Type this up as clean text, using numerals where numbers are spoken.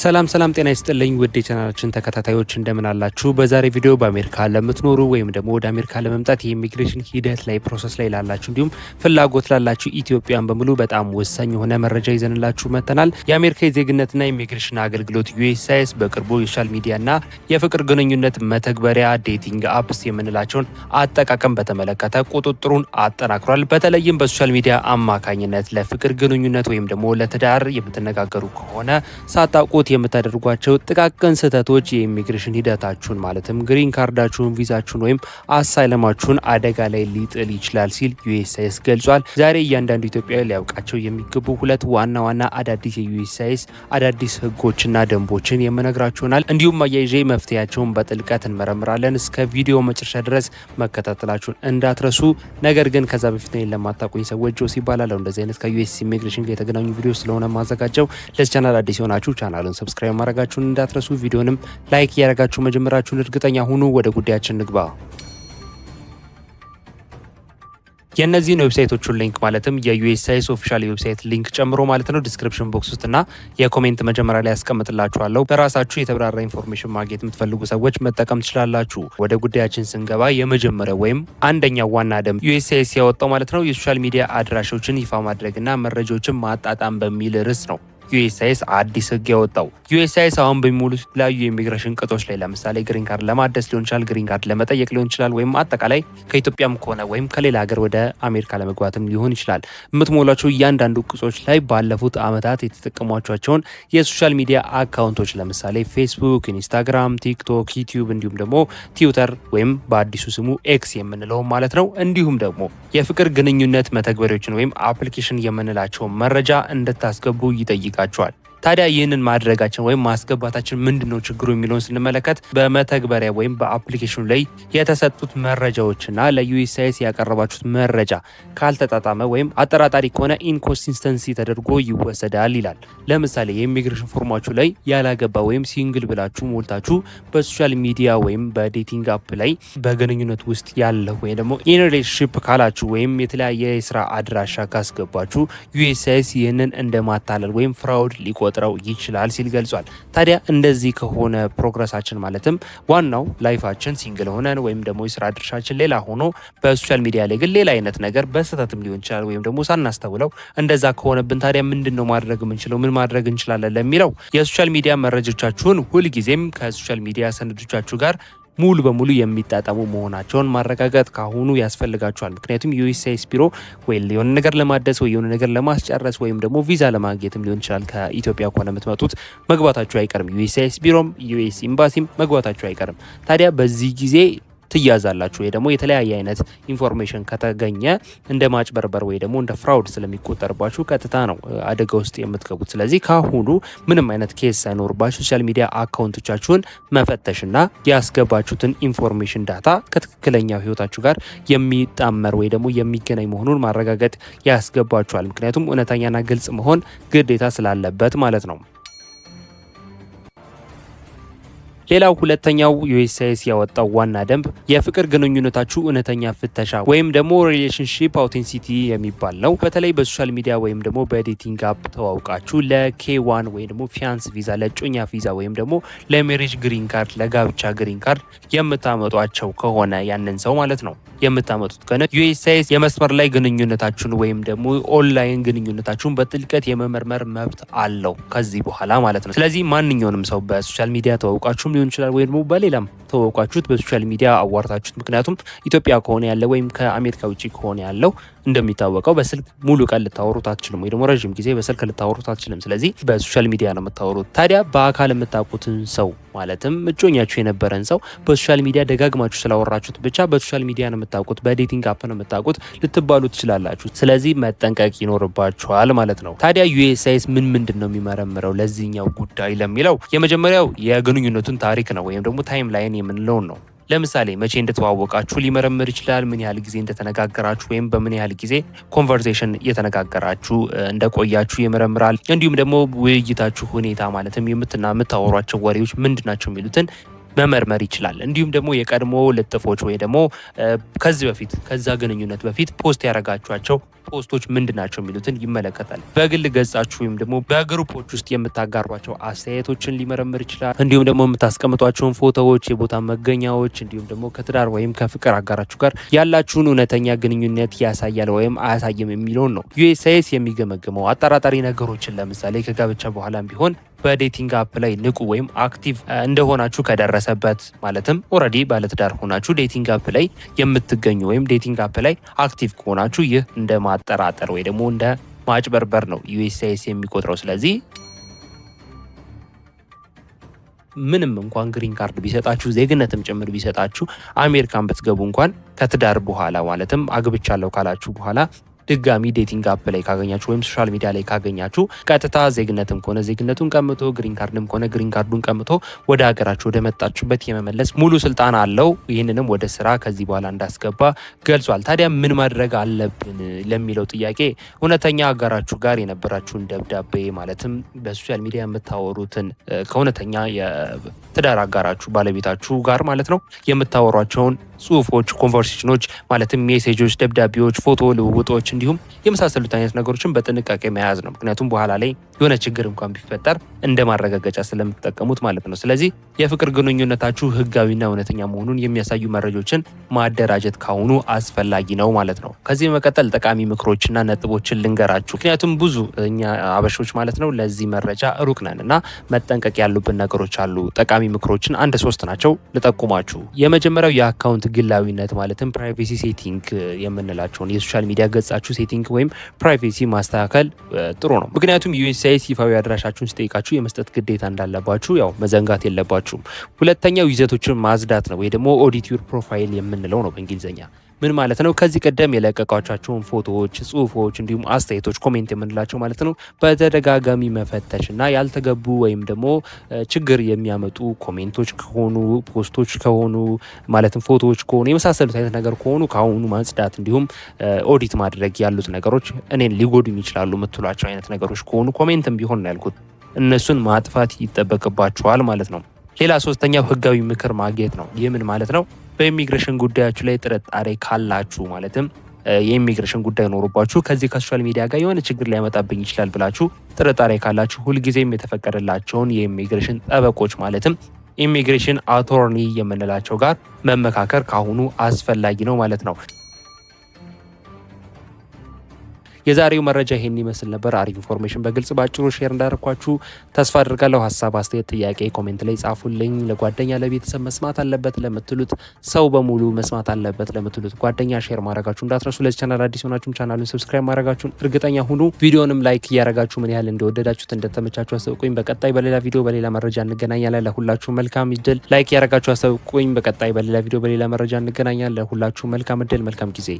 ሰላም ጤና ይስጥልኝ ውድ የቻናላችን ተከታታዮች እንደምን አላችሁ? በዛሬ ቪዲዮ በአሜሪካ ለምትኖሩ ወይም ደግሞ ወደ አሜሪካ ለመምጣት የኢሚግሬሽን ሂደት ላይ ፕሮሰስ ላይ ላላችሁ እንዲሁም ፍላጎት ላላችሁ ኢትዮጵያን በሙሉ በጣም ወሳኝ የሆነ መረጃ ይዘንላችሁ መጥተናል። የአሜሪካ የዜግነትና ኢሚግሬሽን አገልግሎት USCIS በቅርቡ የሶሻል ሚዲያና የፍቅር ግንኙነት መተግበሪያ ዴቲንግ አፕስ የምንላቸውን አጠቃቀም በተመለከተ ቁጥጥሩን አጠናክሯል። በተለይም በሶሻል ሚዲያ አማካኝነት ለፍቅር ግንኙነት ወይም ደግሞ ለትዳር የምትነጋገሩ ከሆነ ሳታውቁ የምታደርጓቸው ጥቃቅን ስህተቶች የኢሚግሬሽን ሂደታችሁን ማለትም ግሪን ካርዳችሁን፣ ቪዛችሁን ወይም አሳይለማችሁን አደጋ ላይ ሊጥል ይችላል ሲል USCIS ገልጿል። ዛሬ እያንዳንዱ ኢትዮጵያዊ ሊያውቃቸው የሚገቡ ሁለት ዋና አዳዲስ የUSCIS አዳዲስ ህጎችና ደንቦችን የምነግራችሁናል። እንዲሁም አያይዤ መፍትሄያቸውን በጥልቀት እንመረምራለን። እስከ ቪዲዮ መጨረሻ ድረስ መከታተላችሁን እንዳትረሱ። ነገር ግን ከዛ በፊት ነው ለማታውቁኝ ሰዎች ጆሲ ይባላል። እንደዚህ አይነት ከUS ኢሚግሬሽን ጋር የተገናኙ ቪዲዮ ስለሆነ ማዘጋጀው ለዚህ ቻናል አዲስ የሆናችሁ ቻናሉን ሰብስክራይብ ማድረጋችሁን እንዳትረሱ። ቪዲዮንም ላይክ ያደረጋችሁ መጀመራችሁን እርግጠኛ ሁኑ። ወደ ጉዳያችን ንግባ። የእነዚህን ዌብሳይቶቹን ሊንክ ማለትም የUSCIS ኦፊሻል ዌብሳይት ሊንክ ጨምሮ ማለት ነው ዲስክሪፕሽን ቦክስ ውስጥና የኮሜንት መጀመሪያ ላይ ያስቀምጥላችኋለሁ። በራሳችሁ የተብራራ ኢንፎርሜሽን ማግኘት የምትፈልጉ ሰዎች መጠቀም ትችላላችሁ። ወደ ጉዳያችን ስንገባ የመጀመሪያው ወይም አንደኛው ዋና ደንብ USCIS ያወጣው ማለት ነው የሶሻል ሚዲያ አድራሾችን ይፋ ማድረግና መረጃዎችን ማጣጣም በሚል ርዕስ ነው USCIS አዲስ ህግ ያወጣው። USCIS አሁን በሚሞሉት የተለያዩ የኢሚግሬሽን ቅጦች ላይ ለምሳሌ ግሪን ካርድ ለማደስ ሊሆን ይችላል፣ ግሪን ካርድ ለመጠየቅ ሊሆን ይችላል፣ ወይም አጠቃላይ ከኢትዮጵያም ከሆነ ወይም ከሌላ ሀገር ወደ አሜሪካ ለመግባትም ሊሆን ይችላል። የምትሞላቸው እያንዳንዱ ቅጾች ላይ ባለፉት አመታት የተጠቀሟቸውን የሶሻል ሚዲያ አካውንቶች ለምሳሌ ፌስቡክ፣ ኢንስታግራም፣ ቲክቶክ፣ ዩቲዩብ እንዲሁም ደግሞ ትዊተር ወይም በአዲሱ ስሙ ኤክስ የምንለው ማለት ነው። እንዲሁም ደግሞ የፍቅር ግንኙነት መተግበሪያዎችን ወይም አፕሊኬሽን የምንላቸው መረጃ እንድታስገቡ ይጠይቃል። ታዲያ ይህንን ማድረጋችን ወይም ማስገባታችን ምንድነው ችግሩ የሚለውን ስንመለከት በመተግበሪያ ወይም በአፕሊኬሽኑ ላይ የተሰጡት መረጃዎችና ለUSCIS ያቀረባችሁት መረጃ ካልተጣጣመ ወይም አጠራጣሪ ከሆነ ኢንኮንሲስተንሲ ተደርጎ ይወሰዳል ይላል። ለምሳሌ የኢሚግሬሽን ፎርማችሁ ላይ ያላገባ ወይም ሲንግል ብላችሁ ሞልታችሁ በሶሻል ሚዲያ ወይም በዴቲንግ አፕ ላይ በግንኙነት ውስጥ ያለ ወይም ደግሞ ኢን ሪሌሽንሺፕ ካላችሁ ወይም የተለያየ የስራ አድራሻ ካስገባችሁ USCIS ይህንን እንደማታለል ወይም ፍራውድ ሊቆጥረው ይችላል ሲል ገልጿል። ታዲያ እንደዚህ ከሆነ ፕሮግረሳችን ማለትም ዋናው ላይፋችን ሲንግል ሆነን ወይም ደግሞ የስራ ድርሻችን ሌላ ሆኖ በሶሻል ሚዲያ ላይ ግን ሌላ አይነት ነገር በስህተትም ሊሆን ይችላል ወይም ደግሞ ሳናስተውለው እንደዛ ከሆነብን ታዲያ ምንድነው ማድረግ የምንችለው? ምን ማድረግ እንችላለን ለሚለው የሶሻል ሚዲያ መረጃዎቻችሁን ሁልጊዜም ከሶሻል ሚዲያ ሰነዶቻችሁ ጋር ሙሉ በሙሉ የሚጣጣሙ መሆናቸውን ማረጋገጥ ካሁኑ ያስፈልጋቸዋል። ምክንያቱም USCIS ቢሮ ወይ የሆነ ነገር ለማደስ ወይ የሆነ ነገር ለማስጨረስ ወይም ደግሞ ቪዛ ለማግኘትም ሊሆን ይችላል ከኢትዮጵያ ከሆነ የምትመጡት መግባታችሁ አይቀርም። USCIS ቢሮም US ኤምባሲም መግባታችሁ አይቀርም። ታዲያ በዚህ ጊዜ ትያዛላችሁ ወይ ደግሞ የተለያየ አይነት ኢንፎርሜሽን ከተገኘ እንደ ማጭበርበር ወይ ደግሞ እንደ ፍራውድ ስለሚቆጠርባችሁ ቀጥታ ነው አደጋ ውስጥ የምትገቡት። ስለዚህ ካሁኑ ምንም አይነት ኬስ ሳይኖርባችሁ ሶሻል ሚዲያ አካውንቶቻችሁን መፈተሽና ያስገባችሁትን ኢንፎርሜሽን ዳታ ከትክክለኛው ህይወታችሁ ጋር የሚጣመር ወይ ደግሞ የሚገናኝ መሆኑን ማረጋገጥ ያስገባችኋል። ምክንያቱም እውነተኛና ግልጽ መሆን ግዴታ ስላለበት ማለት ነው። ሌላው ሁለተኛው USCIS ያወጣው ዋና ደንብ የፍቅር ግንኙነታችሁ እውነተኛ ፍተሻ ወይም ደግሞ ሪሌሽንሺፕ አውቴንቲሲቲ የሚባል ነው። በተለይ በሶሻል ሚዲያ ወይም ደግሞ በዴቲንግ አፕ ተዋውቃችሁ ለK1 ወይም ደግሞ ፊያንስ ቪዛ፣ ለጮኛ ቪዛ ወይም ደግሞ ለሜሬጅ ግሪን ካርድ፣ ለጋብቻ ግሪን ካርድ የምታመጧቸው ከሆነ ያንን ሰው ማለት ነው የምታመጡት ከሆነ USCIS የመስመር ላይ ግንኙነታችሁን ወይም ደግሞ ኦንላይን ግንኙነታችሁን በጥልቀት የመመርመር መብት አለው ከዚህ በኋላ ማለት ነው። ስለዚህ ማንኛውንም ሰው በሶሻል ሚዲያ ተዋውቃችሁ ሊሆን ይችላል ወይ ደግሞ በሌላም ተዋውቃችሁት በሶሻል ሚዲያ አዋርታችሁት፣ ምክንያቱም ኢትዮጵያ ከሆነ ያለ ወይም ከአሜሪካ ውጪ ከሆነ ያለው እንደሚታወቀው በስልክ ሙሉ ቀን ልታወሩት አትችሉም ወይ ደግሞ ረጅም ጊዜ በስልክ ልታወሩት አትችልም። ስለዚህ በሶሻል ሚዲያ ነው የምታወሩት። ታዲያ በአካል የምታውቁትን ሰው ማለትም እጮኛችሁ የነበረን ሰው በሶሻል ሚዲያ ደጋግማችሁ ስላወራችሁት ብቻ በሶሻል ሚዲያ ነው የምታውቁት፣ በዴቲንግ አፕ ነው የምታውቁት ልትባሉ ትችላላችሁ። ስለዚህ መጠንቀቅ ይኖርባችኋል ማለት ነው። ታዲያ USCIS ምንድን ነው የሚመረምረው ለዚህኛው ጉዳይ ለሚለው የመጀመሪያው የግንኙነቱን ታሪክ ነው ወይም ደግሞ ታይም ላይን የምንለውን ነው። ለምሳሌ መቼ እንደተዋወቃችሁ ሊመረምር ይችላል። ምን ያህል ጊዜ እንደተነጋገራችሁ ወይም በምን ያህል ጊዜ ኮንቨርሴሽን እየተነጋገራችሁ እንደቆያችሁ ይመረምራል። እንዲሁም ደግሞ ውይይታችሁ ሁኔታ ማለትም የምታወሯቸው ወሬዎች ምንድናቸው የሚሉትን መመርመር ይችላል። እንዲሁም ደግሞ የቀድሞ ልጥፎች ወይ ደግሞ ከዚህ በፊት ከዛ ግንኙነት በፊት ፖስት ያደረጋችኋቸው ፖስቶች ምንድን ናቸው የሚሉትን ይመለከታል። በግል ገጻችሁ ወይም ደግሞ በግሩፖች ውስጥ የምታጋሯቸው አስተያየቶችን ሊመረምር ይችላል። እንዲሁም ደግሞ የምታስቀምጧቸውን ፎቶዎች፣ የቦታ መገኛዎች እንዲሁም ደግሞ ከትዳር ወይም ከፍቅር አጋራችሁ ጋር ያላችሁን እውነተኛ ግንኙነት ያሳያል ወይም አያሳይም የሚለውን ነው ዩኤስሲአይኤስ የሚገመግመው። አጠራጣሪ ነገሮችን ለምሳሌ ከጋብቻ በኋላም ቢሆን በዴቲንግ አፕ ላይ ንቁ ወይም አክቲቭ እንደሆናችሁ ከደረሰበት ማለትም ኦልሬዲ ባለትዳር ሆናችሁ ዴቲንግ አፕ ላይ የምትገኙ ወይም ዴቲንግ አፕ ላይ አክቲቭ ከሆናችሁ ይህ እንደ ማጠራጠር ወይ ደግሞ እንደ ማጭበርበር ነው ዩኤስሲአይኤስ የሚቆጥረው። ስለዚህ ምንም እንኳን ግሪን ካርድ ቢሰጣችሁ ዜግነትም ጭምር ቢሰጣችሁ አሜሪካን ብትገቡ እንኳን ከትዳር በኋላ ማለትም አግብቻለሁ ካላችሁ በኋላ ድጋሚ ዴቲንግ አፕ ላይ ካገኛችሁ ወይም ሶሻል ሚዲያ ላይ ካገኛችሁ ቀጥታ ዜግነትም ከሆነ ዜግነቱን ቀምቶ ግሪን ካርድም ከሆነ ግሪን ካርዱን ቀምቶ ወደ ሀገራችሁ ወደ መጣችሁበት የመመለስ ሙሉ ስልጣን አለው። ይህንንም ወደ ስራ ከዚህ በኋላ እንዳስገባ ገልጿል። ታዲያ ምን ማድረግ አለብን ለሚለው ጥያቄ እውነተኛ አጋራችሁ ጋር የነበራችሁን ደብዳቤ ማለትም በሶሻል ሚዲያ የምታወሩትን ከእውነተኛ የትዳር አጋራችሁ ባለቤታችሁ ጋር ማለት ነው የምታወሯቸውን ጽሁፎች፣ ኮንቨርሴሽኖች ማለትም ሜሴጆች፣ ደብዳቤዎች፣ ፎቶ ልውውጦች እንዲሁም የመሳሰሉት አይነት ነገሮችን በጥንቃቄ መያዝ ነው። ምክንያቱም በኋላ ላይ የሆነ ችግር እንኳን ቢፈጠር እንደ ማረጋገጫ ስለምትጠቀሙት ማለት ነው። ስለዚህ የፍቅር ግንኙነታችሁ ህጋዊና እውነተኛ መሆኑን የሚያሳዩ መረጃዎችን ማደራጀት ካሁኑ አስፈላጊ ነው ማለት ነው። ከዚህ በመቀጠል ጠቃሚ ምክሮችና ነጥቦችን ልንገራችሁ። ምክንያቱም ብዙ እኛ አበሾች ማለት ነው ለዚህ መረጃ ሩቅ ነን እና መጠንቀቅ ያሉብን ነገሮች አሉ። ጠቃሚ ምክሮችን 1-3 ናቸው ልጠቁማችሁ። የመጀመሪያው የአካውንት ግላዊነት ማለትም ፕራይቬሲ ሴቲንግ የምንላቸውን የሶሻል ሚዲያ ገጻችሁ ሴቲንግ ወይም ፕራይቬሲ ማስተካከል ጥሩ ነው። ምክንያቱም ዩኤስሲአይኤስ ይፋዊ አድራሻችሁን ሲጠይቃችሁ የመስጠት ግዴታ እንዳለባችሁ ያው መዘንጋት የለባችሁም። ሁለተኛው ይዘቶችን ማጽዳት ነው ወይ ደግሞ ኦዲት ዩር ፕሮፋይል የምንለው ነው በእንግሊዝኛ። ምን ማለት ነው? ከዚህ ቀደም የለቀቋቸውን ፎቶዎች፣ ጽሁፎች እንዲሁም አስተያየቶች ኮሜንት የምንላቸው ማለት ነው በተደጋጋሚ መፈተሽ እና ያልተገቡ ወይም ደግሞ ችግር የሚያመጡ ኮሜንቶች ከሆኑ ፖስቶች ከሆኑ ማለትም ፎቶዎች ከሆኑ የመሳሰሉት አይነት ነገር ከሆኑ ከአሁኑ ማጽዳት እንዲሁም ኦዲት ማድረግ ያሉት ነገሮች እኔን ሊጎዱኝ ይችላሉ የምትሏቸው አይነት ነገሮች ከሆኑ ኮሜንትም ቢሆን ነው ያልኩት እነሱን ማጥፋት ይጠበቅባቸዋል ማለት ነው። ሌላ ሶስተኛው ህጋዊ ምክር ማግኘት ነው። ይህ ምን ማለት ነው? በኢሚግሬሽን ጉዳያችሁ ላይ ጥርጣሬ ካላችሁ ማለትም የኢሚግሬሽን ጉዳይ ኖሮባችሁ ከዚህ ከሶሻል ሚዲያ ጋር የሆነ ችግር ሊያመጣብኝ ይችላል ብላችሁ ጥርጣሬ ካላችሁ ሁልጊዜም የተፈቀደላቸውን የኢሚግሬሽን ጠበቆች ማለትም ኢሚግሬሽን አቶርኒ የምንላቸው ጋር መመካከር ካሁኑ አስፈላጊ ነው ማለት ነው። የዛሬው መረጃ ይሄን ይመስል ነበር። አሪፍ ኢንፎርሜሽን በግልጽ ባጭሩ ሼር እንዳደረኳችሁ ተስፋ አድርጋለሁ። ሀሳብ፣ አስተያየት፣ ጥያቄ ኮሜንት ላይ ጻፉልኝ። ለጓደኛ ለቤተሰብ መስማት አለበት ለምትሉት ሰው በሙሉ መስማት አለበት ለምትሉት ጓደኛ ሼር ማድረጋችሁ እንዳትረሱ። ለዚህ ቻናል አዲስ ሆናችሁም ቻናሉን ሰብስክራይብ ማድረጋችሁን እርግጠኛ ሁኑ። ቪዲዮንም ላይክ እያደረጋችሁ ምን ያህል እንደወደዳችሁት እንደተመቻችሁ አሳውቁኝ። በቀጣይ በሌላ ቪዲዮ በሌላ መረጃ እንገናኛለን። ለሁላችሁ መልካም እድል። ላይክ እያደረጋችሁ አሳውቁኝ። በቀጣይ በሌላ ቪዲዮ በሌላ መረጃ እንገናኛለን። ለሁላችሁ መልካም እድል፣ መልካም ጊዜ